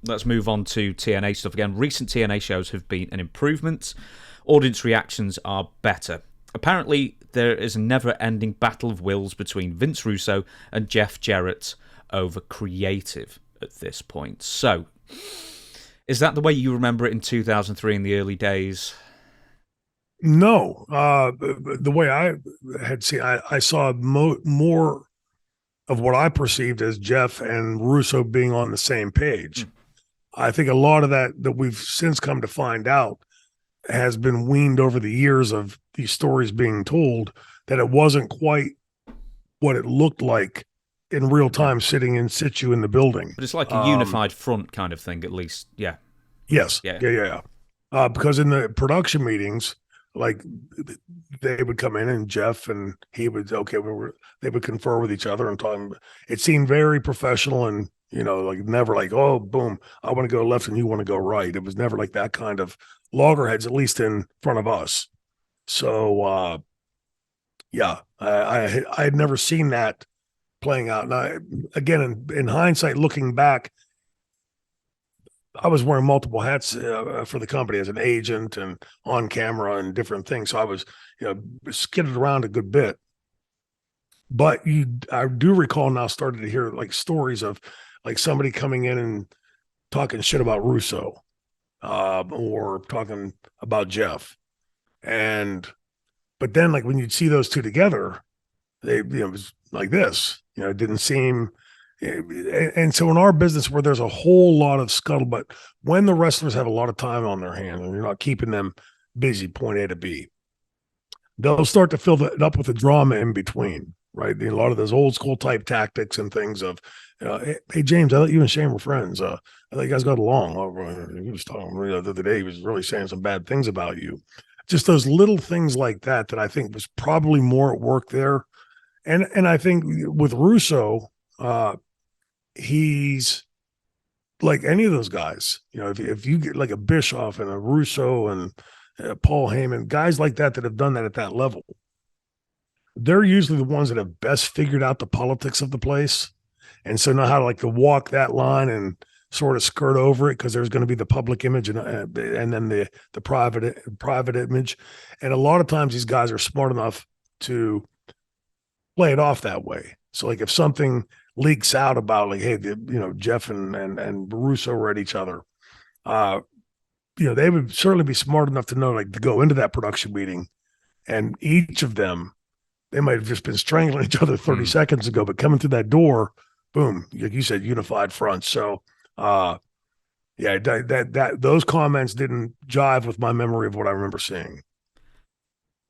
Let's move on to TNA stuff again. Recent TNA shows have been an improvement. Audience reactions are better. Apparently, there is a never-ending battle of wills between Vince Russo and Jeff Jarrett over creative at this point. So, is that the way you remember it in 2003 in the early days? No. The way I had seen, I saw more of what I perceived as Jeff and Russo being on the same page. I think a lot of that we've since come to find out has been weaned over the years of these stories being told, that it wasn't quite what it looked like in real time sitting in situ in the building. But it's like a unified front kind of thing, at least. Yeah. Yes. Yeah. Because in the production meetings, like they would come in and Jeff and he would, they would confer with each other and talk. It seemed very professional and, like never like, oh, boom, I want to go left and you want to go right. It was never like that kind of loggerheads, at least in front of us. So, I had never seen that playing out. And again, in hindsight, looking back, I was wearing multiple hats for the company as an agent and on camera and different things. So I was, skidded around a good bit. But I do recall now started to hear like stories of like somebody coming in and talking shit about Russo or talking about Jeff. But then like when you'd see those two together, it was like this, it didn't seem. And so in our business where there's a whole lot of scuttlebutt, when the wrestlers have a lot of time on their hands and you're not keeping them busy point A to B, they'll start to fill it up with the drama in between, right? A lot of those old school type tactics and things of, hey, James, I thought you and Shane were friends. I thought you guys got along. He was talking the other day, he was really saying some bad things about you. Just those little things like that I think was probably more at work there. And I think with Russo, he's like any of those guys, if you get like a Bischoff and a Russo and Paul Heyman, guys like that have done that at that level, they're usually the ones that have best figured out the politics of the place. And so know how to like to walk that line and sort of skirt over it because there's going to be the public image and then the private image. And a lot of times these guys are smart enough to play it off that way. So like if something leaks out about like, hey, Jeff and Russo were at each other, they would certainly be smart enough to know like to go into that production meeting and each of them, they might have just been strangling each other 30 seconds ago, but coming through that door, boom, like you said, unified front. So those comments didn't jive with my memory of what I remember seeing.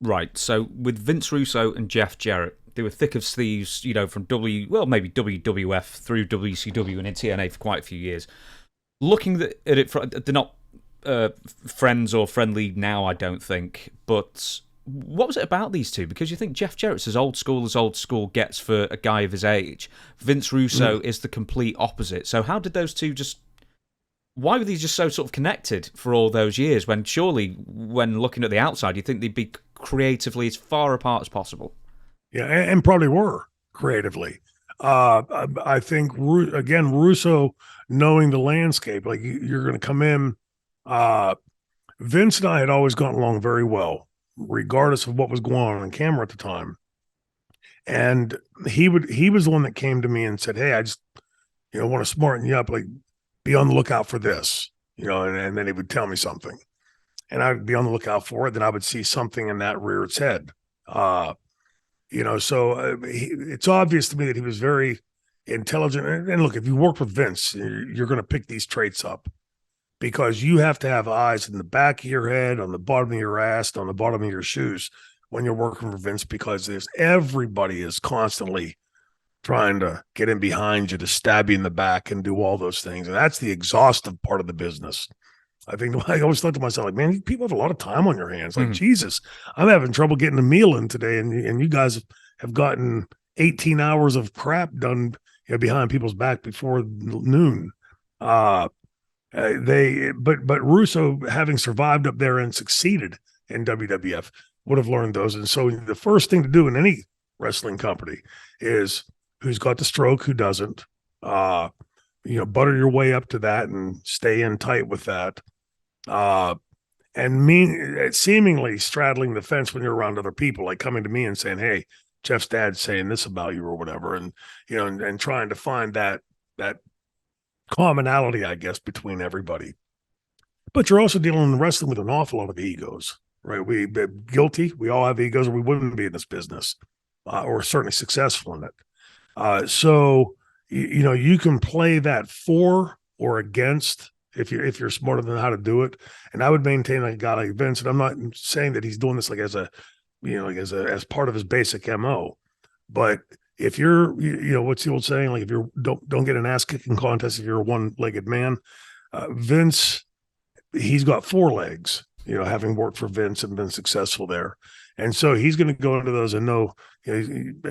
Right. So with Vince Russo and Jeff Jarrett, they were thick as thieves, from maybe WWF through WCW and in TNA for quite a few years. Looking at it, they're not friends or friendly now, I don't think. But what was it about these two? Because you think Jeff Jarrett's as old school gets for a guy of his age. Vince Russo is the complete opposite. So how did those two why were they just so sort of connected for all those years when surely, when looking at the outside, you think they'd be creatively as far apart as possible? Yeah, and probably were creatively. I think, again, Russo knowing the landscape, like you're going to come in. Vince and I had always gotten along very well, regardless of what was going on camera at the time. And he was the one that came to me and said, hey, I just, want to smarten you up, like be on the lookout for this, and then he would tell me something. And I'd be on the lookout for it. Then I would see something in that rear its head. So it's obvious to me that he was very intelligent. And look, if you work with Vince, you're going to pick these traits up because you have to have eyes in the back of your head, on the bottom of your ass, on the bottom of your shoes when you're working for Vince, because everybody is constantly trying to get in behind you to stab you in the back and do all those things. And that's the exhaustive part of the business. I think I always thought to myself, like, man, people have a lot of time on your hands. Like, Jesus, I'm having trouble getting a meal in today. And you guys have gotten 18 hours of crap done behind people's back before noon. But Russo, having survived up there and succeeded in WWF, would have learned those. And so the first thing to do in any wrestling company is who's got the stroke, who doesn't. Butter your way up to that and stay in tight with that. And seemingly straddling the fence when you're around other people, like coming to me and saying, "Hey, Jeff's dad's saying this about you," or whatever, and trying to find that commonality, I guess, between everybody. But you're also dealing in wrestling with an awful lot of egos, right? Guilty. We all have egos, or we wouldn't be in this business, or certainly successful in it. So you can play that for or against if you're smarter than how to do it. And I would maintain a guy like Vince, and I'm not saying that he's doing this like as part of his basic MO, but if you're, what's the old saying? Like if you don't get an ass kicking contest if you're a one-legged man. Vince, he's got 4 legs, having worked for Vince and been successful there. And so he's going to go into those and know,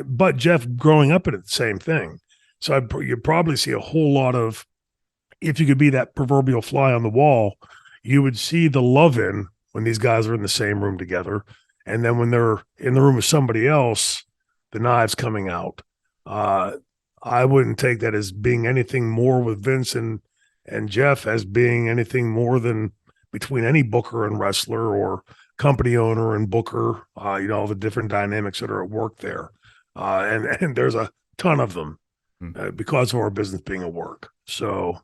but Jeff growing up at it, the same thing. So you'd probably see a whole lot of, if you could be that proverbial fly on the wall, you would see the love in when these guys are in the same room together. And then when they're in the room with somebody else, the knives coming out. I wouldn't take that as being anything more with Vince and Jeff as being anything more than between any booker and wrestler or company owner and booker, all the different dynamics that are at work there. And there's a ton of them because of our business being at work. So